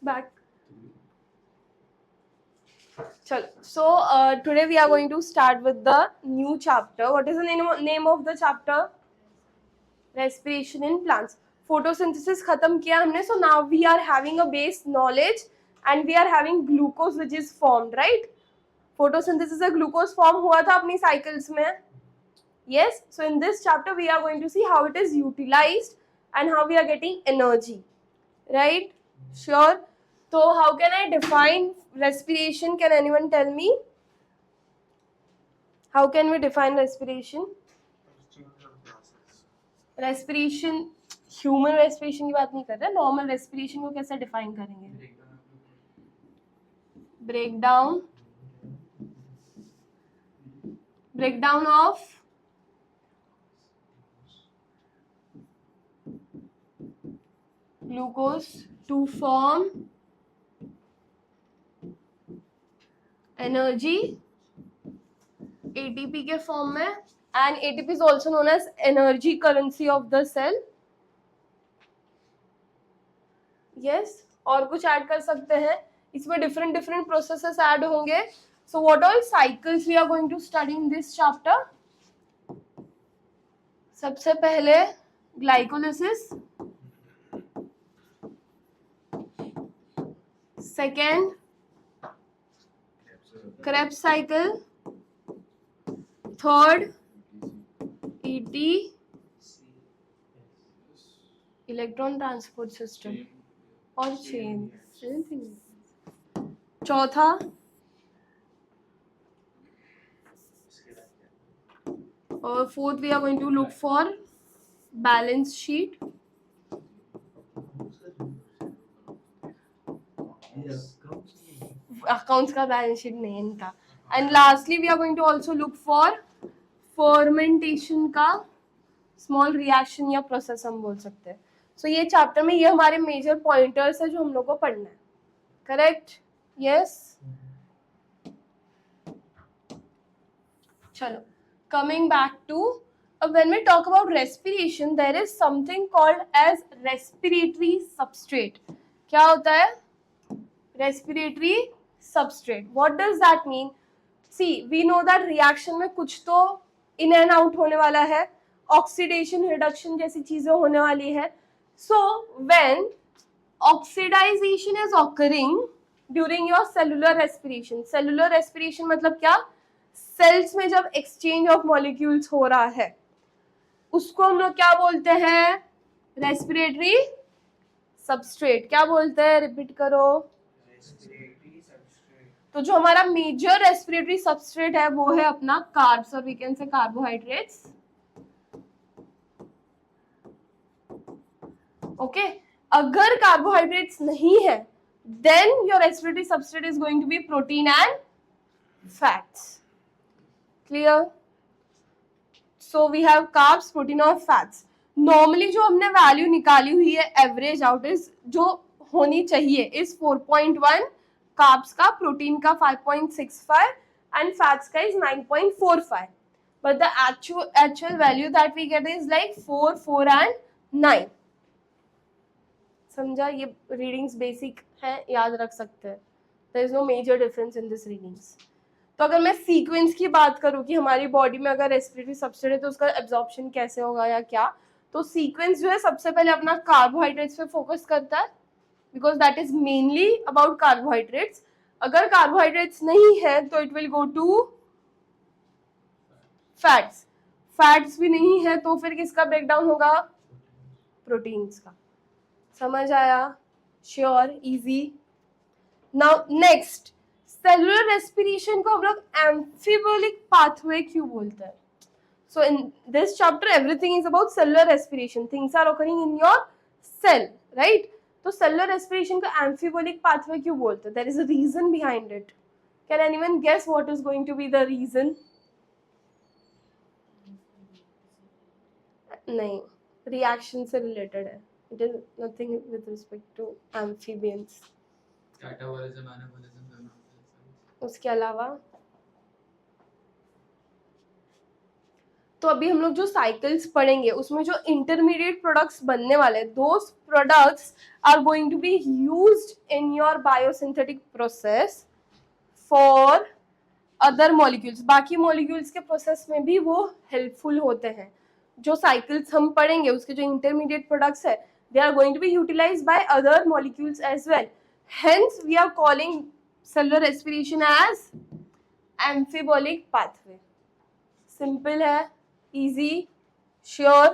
back. Chalo. So today we are going to start with the new chapter. What is the name of the chapter? Respiration in plants. Photosynthesis खत्म किया हमने. So now we are having a base knowledge and we are having glucose which is formed, right? Photosynthesis से glucose form हुआ था अपनी cycles में. Yes. So in this chapter we are going to see how it is utilized and how we are getting energy, right? Sure. So how can I define respiration? Can anyone tell me? How can we define respiration? Respiration, human respiration की बात नहीं कर रहे. Normal respiration को कैसे define करेंगे? Breakdown of glucose to form energy ATP के form में, and ATP is also known as energy currency of the cell. Yes. और कुछ ऐड कर सकते हैं इसमें. different processes ऐड होंगे. So what all cycles we are going to study in this chapter? सबसे पहले glycolysis, second Krebs cycle, third ET, electron transport system और chain. चौथा और fourth we are going to look for balance sheet. Accounts का balance sheet नहीं इनका. And lastly we are going to also look for fermentation का small reaction या process हम बोल सकते हैं. So ये chapter में ये हमारे major pointers है जो हम लोग को पढ़ना है. Correct? Yes. चलो. Coming back to when we talk about respiration, there is something called as respiratory substrate. क्या होता है? Respiratory substrate. What does that mean? See, we know that reaction में कुछ तो in and out होने वाला है. Oxidation, reduction जैसी चीजें होने वाली है. So when oxidization is occurring during your cellular respiration. Cellular respiration मतलब क्या? सेल्स में जब एक्सचेंज ऑफ मॉलिक्यूल्स हो रहा है उसको हम लोग क्या बोलते हैं? Respiratory substrate. क्या बोलते हैं? रिपीट करो. तो जो हमारा मेजर रेस्पिरेटरी सबस्ट्रेट है वो है अपना कार्ब्स और we can say carbohydrates. Okay. अगर कार्बोहाइड्रेट्स नहीं है then your respiratory substrate is going to be protein and fats. Clear? So we have carbs, protein और fats. Normally जो हमने वैल्यू निकाली हुई है एवरेज आउट इज जो होनी चाहिए इज 4.1, कार्ब्स का, प्रोटीन का 5.65 एंड फैट्स का is 9.45. But the actual value that we get is like 4, 4 and 9. समझा? ये रीडिंग्स बेसिक है, याद रख सकते हैं. There is no major difference in this readings. तो अगर मैं सीक्वेंस की बात करूं कि हमारी बॉडी में अगर रेस्पिरेटरी सबस्ट्रेट है तो उसका एब्जॉर्प्शन कैसे होगा या क्या, तो सीक्वेंस जो है सबसे पहले अपना कार्बोहाइड्रेट्स पे फोकस करता है because that is mainly about carbohydrates. अगर कार्बोहाइड्रेट्स नहीं है तो it will go to fats. Fats भी नहीं है तो फिर किसका ब्रेकडाउन होगा? प्रोटीन्स का. समझ आया? Sure? Easy. Now next, cellular respiration को हम लोग एम्फिबोलिक पाथवे क्यों बोलते हैं? So in this chapter everything is about cellular respiration. Things are occurring in your cell, right? तो सेलुलर रेस्पिरेशन को एम्फिबोलिक पाथवे क्यों बोलते हैं? There is a reason behind it. Can anyone guess what is going to be the reason? नहीं, reaction से related है. It is nothing with respect to amphibians. Catabolism, anabolism दोनों. उसके अलावा तो अभी हम लोग जो साइकिल्स पढ़ेंगे उसमें जो इंटरमीडिएट प्रोडक्ट्स बनने वाले, those products are going to be used in your biosynthetic process for other molecules. बाकी मॉलिक्यूल्स के प्रोसेस में भी वो हेल्पफुल होते हैं। जो साइकिल्स हम पढ़ेंगे उसके जो इंटरमीडिएट प्रोडक्ट्स है, they are going to be utilized by other molecules as well. Hence we are calling cellular respiration as amphibolic pathway. Simple है, easy, sure.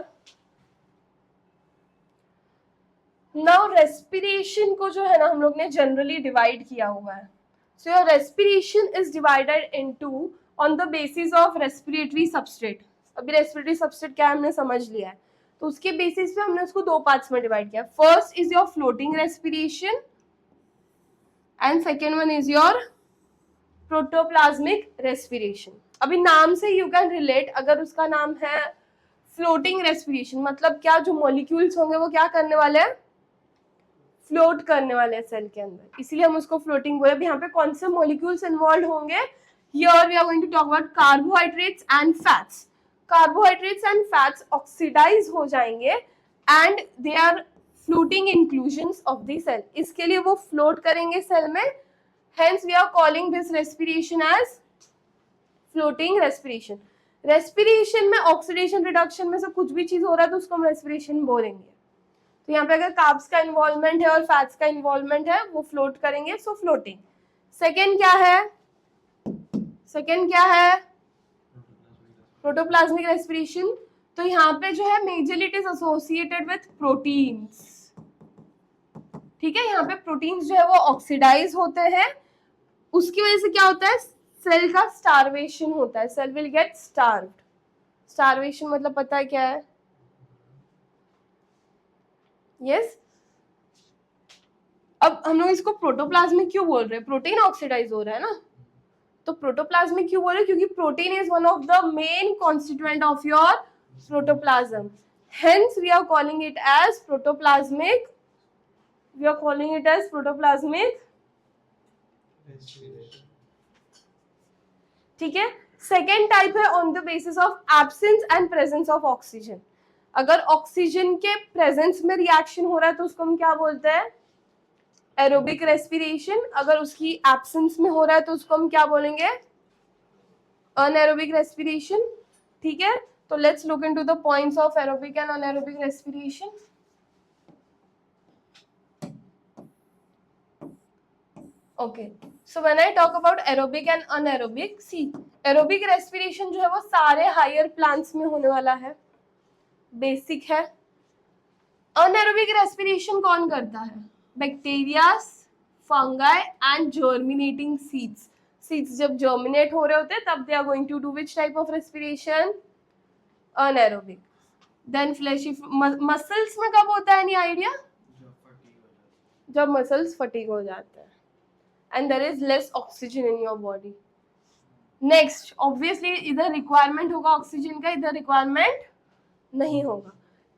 Now respiration को जो है ना हम लोग ने generally divide किया हुआ है. So your respiration is divided into on the basis of respiratory substrate. अभी respiratory substrate क्या है हमने समझ लिया है, तो उसके बेसिस पे हमने उसको दो पार्ट्स में डिवाइड किया. First is your floating respiration and second one is your protoplasmic respiration. अभी नाम से यू कैन रिलेट, अगर उसका नाम है फ्लोटिंग रेस्पिरेशन मतलब क्या, जो मॉलिक्यूल्स होंगे वो क्या करने वाले हैं, फ्लोट करने वाले हैं सेल के अंदर, इसीलिए हम उसको फ्लोटिंग बोले. अभी यहाँ पे कौन से मॉलिक्यूल्स इन्वॉल्व होंगे, here we are going to talk about carbohydrates and fats. Carbohydrates and fats oxidise हो जाएंगे and they are floating inclusions of the cell. इसके लिए वो फ्लोट करेंगे सेल में. Hence we are calling this respiration as floating respiration. Respiration में oxidation reduction में से कुछ भी चीज हो रहा है तो उसको हम रेस्पिरेशन बोलेंगे. तो यहाँ पे अगर कार्ब्स का इन्वॉल्वमेंट है और फैट्स का इन्वॉल्वमेंट है वो फ्लोट करेंगे, सो फ्लोटिंग. सेकेंड क्या है, सेकेंड क्या है, प्रोटोप्लाज्मिक रेस्पिरेशन. तो यहाँ पे जो है majorly it is associated with proteins. ठीक है, यहाँ पे प्रोटीन्स जो है वो ऑक्सीडाइज होते हैं, उसकी वजह से क्या होता है, सेल का स्टार्वेशन होता है. Cell will get starved. Starvation मतलब पता है क्या है, यस. अब हम लोग इसको प्रोटोप्लाज्मिक क्यों बोल रहे हैं, प्रोटीन ऑक्सीडाइज हो रहा है ना, तो प्रोटोप्लाज्मिक क्यों बोल रहे हैं, क्योंकि protein is one of the main constituent of your protoplasm. Hence we are calling it as protoplasmic, we are calling it as protoplasmic. ठीक है. सेकेंड टाइप है on the basis of absence and presence of oxygen. अगर oxygen के presence में reaction हो रहा है तो उसको हम क्या बोलते हैं, एरोबिक रेस्पिरेशन. अगर उसकी एब्सेंस में हो रहा है तो उसको हम क्या बोलेंगे, अनएरोबिक रेस्पिरेशन. ठीक है, तो let's look into the points of aerobic and anaerobic respiration. Okay, so when I talk about aerobic and anaerobic, see aerobic respiration जो है वो सारे हायर प्लांट्स में होने वाला है, बेसिक है. अनएरोबिक रेस्पिरेशन कौन करता है, bacterias, fungi and germinating seeds. Seeds जब जर्मिनेट हो रहे होते हैं तब they are going to do which type of respiration, anaerobic. Then fleshy muscles में कब होता है, एनी आइडिया, जब मसल्स फटीग हो जाते हैं and there is less oxygen in your body. Next obviously इधर रिक्वायरमेंट होगा ऑक्सीजन का, इधर रिक्वायरमेंट नहीं होगा.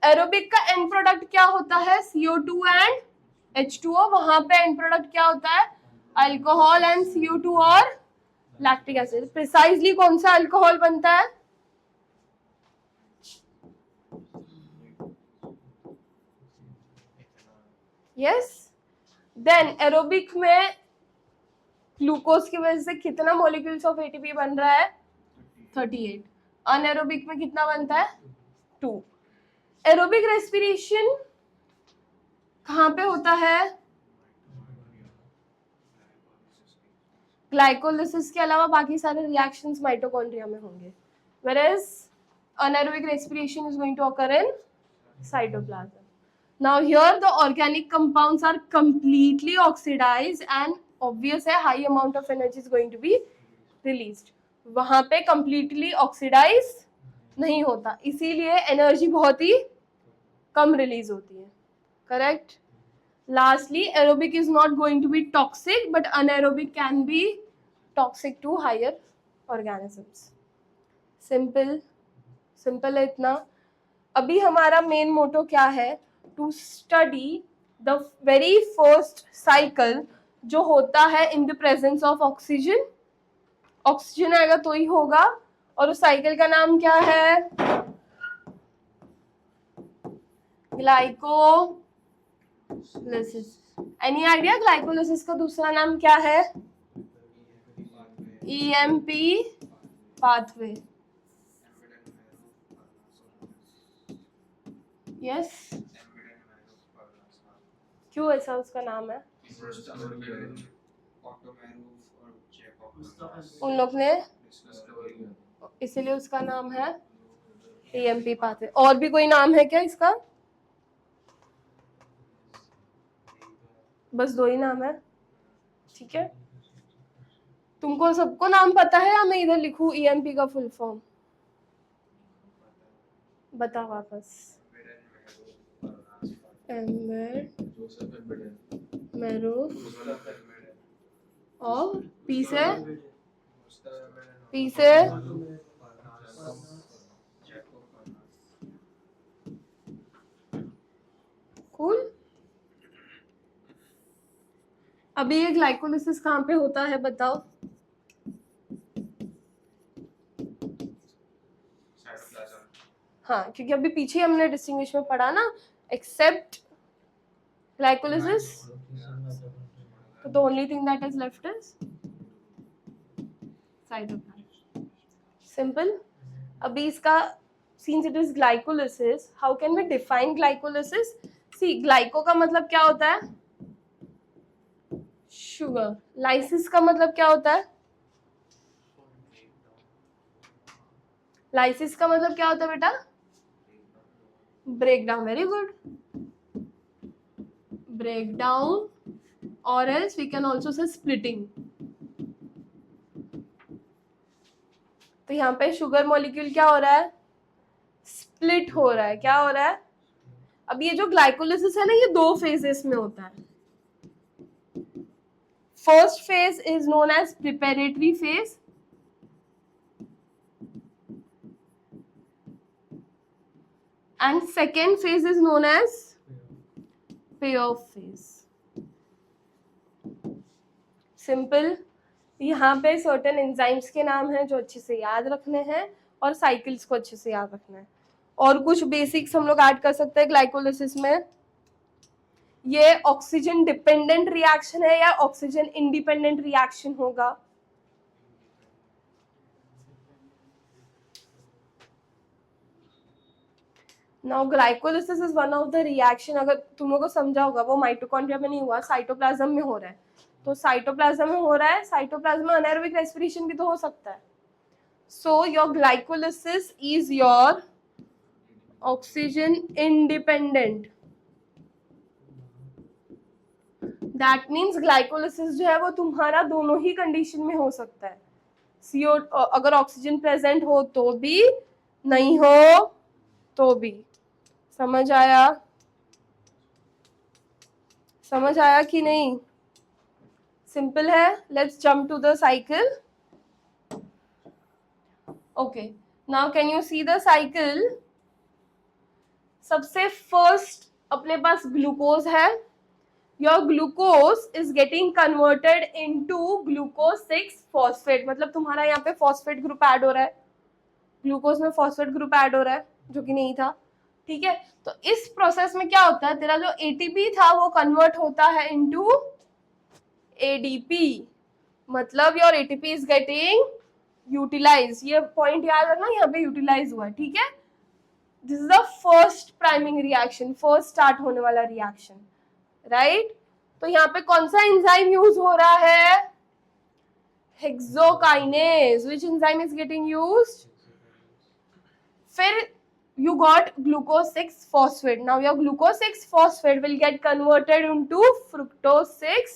एरोबिक का एंड प्रोडक्ट क्या होता है, CO2 एंड H2O. वहां पे एंड प्रोडक्ट क्या होता है, अल्कोहल एंड CO2 और लैक्टिक एसिड. प्रिसाइजली कौन सा अल्कोहल बनता है, यस. देन एरोबिक में ग्लूकोज की वजह से कितना मॉलिक्यूल्स ऑफ ATP बन रहा है, 38. अनएरोबिक में कितना बनता है, 2. एरोबिक रेस्पिरेशन कहाँ पे होता है, ग्लाइकोलिसिस के अलावा बाकी सारे रिएक्शंस माइटोकॉन्ड्रिया में होंगे. whereas anaerobic respiration is going to occur in cytoplasm. Now here the organic compounds are completely oxidized and obvious है high amount of energy is going to be released. वहाँ पे completely oxidized नहीं होता, इसीलिए energy बहुत ही कम release होती है. Correct. Lastly, aerobic is not going to be toxic, but anaerobic can be toxic to higher organisms. Simple, simple है इतना. अभी हमारा मेन मोटो क्या है, to study the very first cycle जो होता है in the presence of oxygen. Oxygen आएगा तो ही होगा, और उस साइकिल का नाम क्या है? ग्लाइकोलिसिस। एनी आइडिया ग्लाइकोलिसिस का दूसरा नाम क्या है? EMP pathway. यस, क्यों ऐसा उसका नाम है? उन लोग ने, इसीलिए उसका नाम है EMP पाथवे। और भी कोई नाम है क्या इसका? बस दो ही नाम है, ठीक है। तुमको सबको नाम पता है या मैं इधर लिखूं EMP का फुल फॉर्म? बता वापस। मैरूफ और पी से कूल। अभी ये ग्लाइकोलिसिस कहाँ पे होता है बताओ? हाँ, क्योंकि अभी पीछे हमने डिस्टिंग्विश में पढ़ा ना, एक्सेप्ट ग्लाइकोलिसिस, तो the only thing that is left is cytoplasm. Simple. अभी इसका, since it is glycolysis, how can we define glycolysis? See, glyco का मतलब क्या होता है? शुगर। लाइसिस का मतलब क्या होता है? लाइसिस का मतलब क्या होता है बेटा? ब्रेकडाउन। वेरी गुड, ब्रेकडाउन, और else we can also say splitting. तो यहाँ पे शुगर मॉलिक्यूल क्या हो रहा है? स्प्लिट हो रहा है। क्या हो रहा है? अब ये जो ग्लाइकोलिसिस है ना, ये दो फेजेस में होता है। First phase is known as preparatory phase, and second phase is known as payoff phase. Simple. यहाँ पे सर्टेन एंजाइम्स के नाम हैं जो अच्छे से याद रखने हैं, और साइकिल्स को अच्छे से याद रखना है। और कुछ बेसिक्स हम लोग ऐड कर सकते हैं ग्लाइकोलिसिस में। ये ऑक्सीजन डिपेंडेंट रिएक्शन है या ऑक्सीजन इंडिपेंडेंट रिएक्शन होगा? Now glycolysis is one of the reaction, अगर तुम लोगों को समझा होगा, वो माइटोकॉन्ड्रिया में नहीं हुआ, साइटोप्लाज्म में हो रहा है। तो साइटोप्लाज्म में हो रहा है, साइटोप्लाज्म में अनाएरोबिक रेस्पिरेशन भी तो हो सकता है। So your glycolysis is your oxygen independent. That means glycolysis जो है वो तुम्हारा दोनों ही कंडीशन में हो सकता है। CO, अगर ऑक्सीजन प्रेजेंट हो तो भी, नहीं हो तो भी। समझ आया? समझ आया कि नहीं? सिंपल है। Let's jump to the cycle. Okay, now can you see the cycle? सबसे फर्स्ट अपने पास ग्लूकोज है। Your glucose is getting converted into glucose 6 phosphate, मतलब तुम्हारा यहाँ पे फॉस्फेट ग्रुप ऐड हो रहा है, ग्लूकोज में फॉस्फेट ग्रुप ऐड हो रहा है, जो कि नहीं था। ठीक है, तो इस प्रोसेस में क्या होता है, तेरा जो ATP था वो कन्वर्ट होता है इनटू ADP, मतलब your ATP is getting utilise. ये पॉइंट याद रखना, यहाँ पे यूटिलाइज हुआ है। ठीक है, this is the first priming reaction, first start होने वाला रिएक्शन, राइट। तो यहाँ पे कौन सा एंजाइम यूज हो रहा है? Hexokinase. Which enzyme is getting used? फिर you got glucose 6 phosphate. Now your glucose 6 phosphate will get converted into fructose 6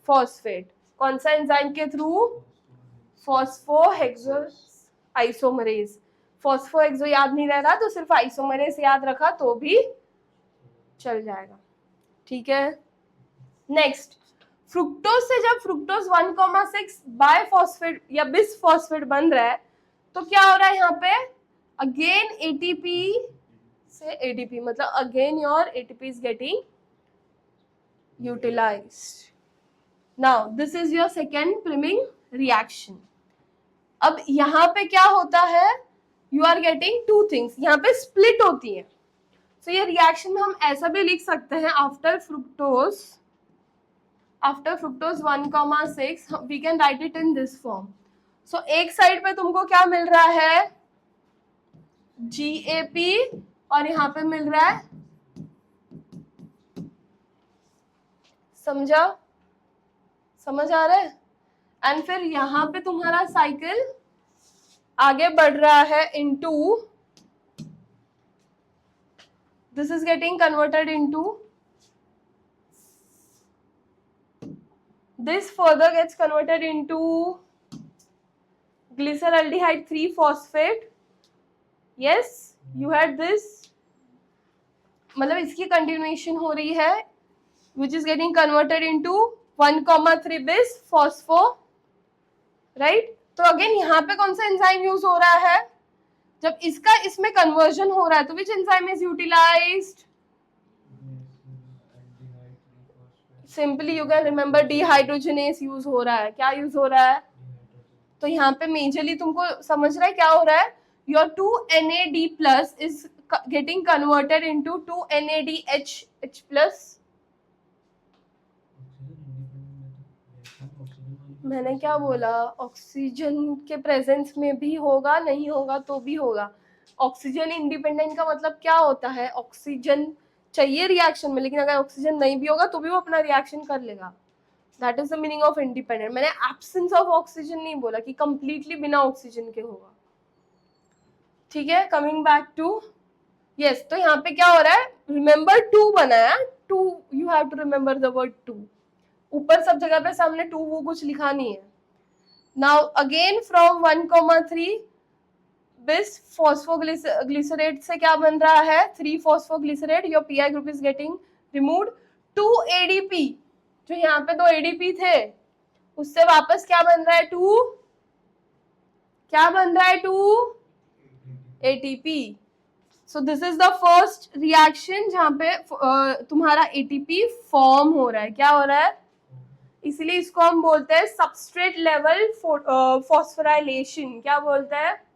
phosphate. कौन सा एंजाइम के थ्रू? फॉस्फोहेक्सो आइसोमरेज। फॉस्फोहेक्सो याद नहीं रह रहा तो सिर्फ आइसोमरेज याद रखा तो भी चल जाएगा। ठीक है, नेक्स्ट, फ्रुक्टोज से जब फ्रुक्टोज 1,6 बायफॉस्फेट या बिसफॉस्फेट बन रहा है तो क्या हो रहा है यहाँ पे? अगेन ATP से ADP, मतलब again your ATP is getting utilized. Now this is your second priming reaction. अब यहाँ पे क्या होता है, you are getting two things, यहाँ पे स्प्लिट होती है. सो ये रिएक्शन में हम ऐसा भी लिख सकते हैं, after fructose 1,6 we can write it in this form. So एक साइड पे तुमको क्या मिल रहा है, GAP, और यहाँ पे मिल रहा है, समझा, समझ आ रहा है. एंड फिर यहाँ पे तुम्हारा साइकिल आगे बढ़ रहा है into, this is getting converted into, this further gets converted into glyceraldehyde 3-phosphate. Yes, you had this, मतलब इसकी कंटिन्यूएशन हो रही है, which is getting converted into 1,3 bis phospho, right? तो अगेन यहाँ पे कौन सा एंजाइम यूज हो रहा है, जब इसका इसमें कन्वर्जन हो रहा है तो which enzyme is utilized? Simply you can remember dehydrogenase use हो रहा है. क्या यूज हो रहा है, तो यहाँ पे मेजरली तुमको समझ रहा है क्या हो रहा है, your 2NAD plus is getting converted into 2NADH plus. मैंने क्या बोला, ऑक्सीजन के प्रेजेंस में भी होगा, नहीं होगा तो भी होगा. ऑक्सीजन इंडिपेंडेंट का मतलब क्या होता है, ऑक्सीजन चाहिए रिएक्शन में, लेकिन अगर ऑक्सीजन नहीं भी होगा तो भी वो अपना रिएक्शन कर लेगा. That is the meaning of independent. मैंने एब्सेंस ऑफ ऑक्सीजन नहीं बोला कि कंप्लीटली बिना ऑक्सीजन के होगा. ठीक है, कमिंग बैक टू, यस, तो यहाँ पे क्या हो रहा है, रिमेंबर 2 बनाया, 2, you have to remember the word 2. ऊपर सब जगह पे सामने 2 वो कुछ लिखा नहीं है. Now again from 1,3 bis phosphoglycerate से क्या बन रहा है, 3-phosphoglycerate, your PI group is getting removed. 2 ADP, जो यहाँ पे 2 ADP थे उससे वापस क्या बन रहा है, 2, क्या बन रहा है, 2 ATP. So this is the first reaction जहाँ पे तुम्हारा ATP फॉर्म हो रहा है. क्या हो रहा है, इसीलिए इसको हम बोलते हैं सबस्ट्रेट लेवल फॉस्फोराइलेशन. क्या बोलते हैं,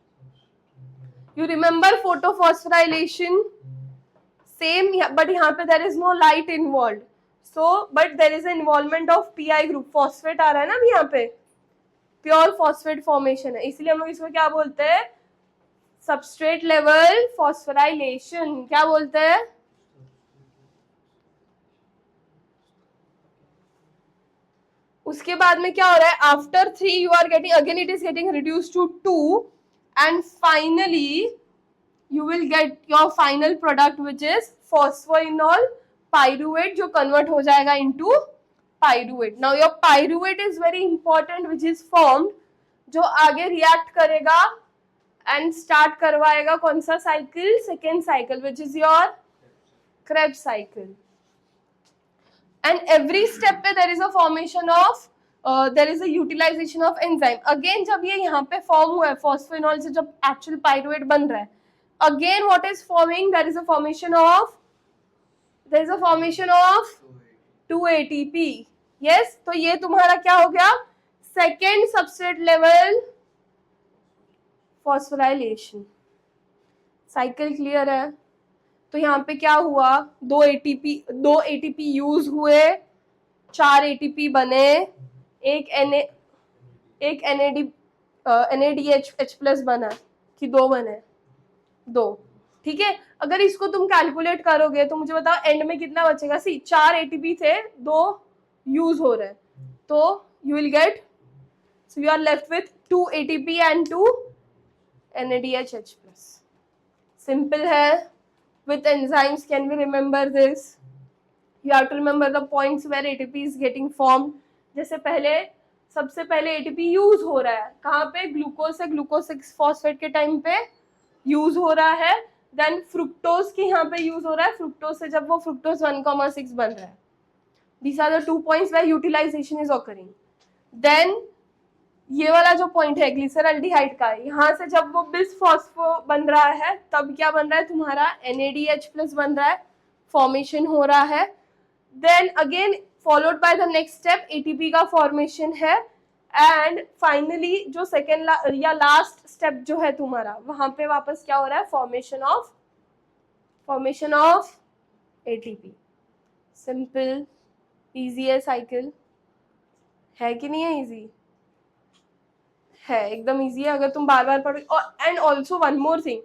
you remember photophosphorylation, same, but यहाँ पे there is no light involved, so but there is an involvement of PI group, phosphate आ रहा है ना अभी यहाँ पे, प्योर फॉस्फेट फॉर्मेशन है, इसलिए हम लोग इसको क्या बोलते हैं, सबस्ट्रेट लेवल फॉस्फोराइलेशन. क्या बोलते हैं, उसके बाद में क्या हो रहा है, after 3 you are getting, again it is getting reduce to 2, and finally you will get your final product which is phosphoenol pyruvate, जो convert हो जाएगा into pyruvate. Now your pyruvate is very important which is formed, जो आगे react करेगा and start करवाएगा कौन सा cycle, second cycle, which is your Krebs cycle. And every step पे there is a formation of there is a utilization of enzyme. Again जब ये यहाँ पे form हुआ है phosphoenol से, जब actual pyruvate बन रहा है, again what is forming, there is a formation of 2 ATP. yes, तो ये तुम्हारा क्या हो गया, second substrate level phosphorylation. Cycle clear है. तो यहाँ पे क्या हुआ, 2 ATP यूज हुए, 4 ATP बने, एक NADH प्लस बना कि 2 बने, 2. ठीक है, अगर इसको तुम कैलकुलेट करोगे तो मुझे बताओ एंड में कितना बचेगा. सी 4 ATP थे, 2 यूज हो रहे, तो you will get, so you are left with 2 ATP and 2 NADH plus. Simple है. With enzymes, can we remember this? You have to remember the points where ATP is getting formed. जैसे पहले, सबसे पहले ATP use हो रहा है कहाँ पे, ग्लूकोज से ग्लूकोज 6 फॉस्फेट के टाइम पे यूज हो रहा है. देन फ्रुक्टोज के यहाँ पे यूज हो रहा है, फ्रुक्टोज से जब वो फ्रुक्टोज 1,6 बन रहा है. These are the 2 points where utilization is occurring. Then ये वाला जो पॉइंट है ग्लिसरल्डिहाइड का, यहाँ से जब वो बिस फॉस्फो बन रहा है तब क्या बन रहा है, तुम्हारा NADH प्लस बन रहा है, फॉर्मेशन हो रहा है. Then again followed by the next step ATP का फॉर्मेशन है, एंड फाइनली जो सेकेंड या लास्ट स्टेप जो है तुम्हारा, वहां पे वापस क्या हो रहा है, formation of ATP. Simple, easy है साइकिल, है कि नहीं है इजी? है, एकदम इजी है अगर तुम बार बार पढ़ो. And also one more thing,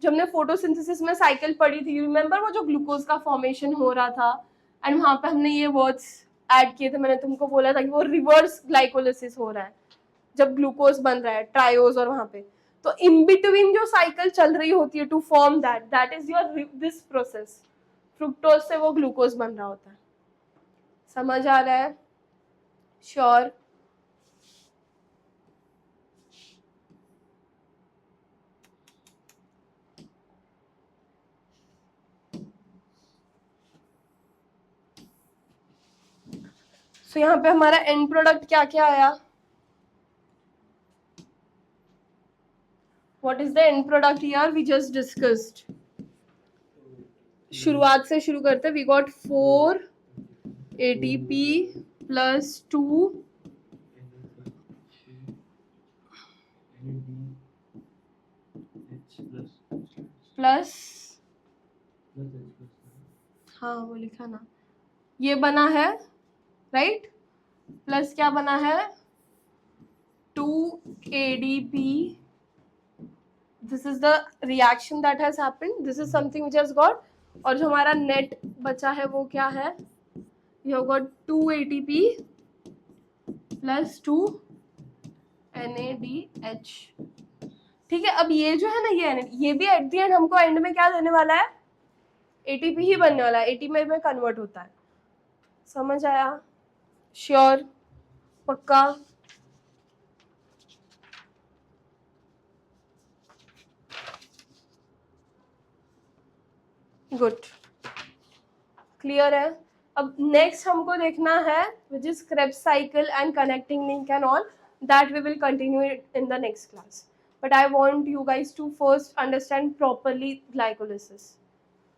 जब हमने फोटोसिंथेसिस में साइकिल पढ़ी थी, रिमेंबर वो जो ग्लूकोज का फॉर्मेशन हो रहा था, एंड वहां पे हमने ये वर्ड्स ऐड किए थे, मैंने तुमको बोला था कि वो रिवर्स ग्लाइकोलिसिस हो रहा है जब ग्लूकोज बन रहा है ट्रायोज, और वहां पे तो इन बिटवीन जो साइकिल चल रही होती है to form that is your this process. Fructose से वो ग्लूकोज बन रहा होता है. समझ आ रहा है? श्योर? सो यहाँ पे हमारा एंड प्रोडक्ट क्या क्या आया? What is the end product here? We just discussed. शुरुआत से शुरू करते. We got 4 ATP plus 2 plus, हाँ वो लिखा ना, ये बना है राइट, प्लस क्या बना है 2 ADP. This is the reaction that has happened, this is something which has got. और जो हमारा नेट बचा है वो क्या है, you have got 2 ATP plus 2 NADH. ठीक है, अब ये जो है ना, ये भी एट द एंड हमको एंड में क्या देने वाला है, ATP ही बनने वाला है, ATP में कन्वर्ट होता है. समझ आया? श्योर? पक्का? गुड, क्लियर है. अब नेक्स्ट हमको देखना है which is Krebs cycle and connecting link and all, that we will continue in the next class. But I want you guys to first understand properly glycolysis.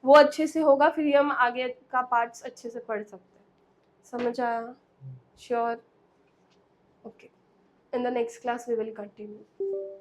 वो अच्छे से होगा, फिर हम आगे का पार्ट्स अच्छे से पढ़ सकते हैं. समझ आया? Sure? Okay, in the next class we will continue.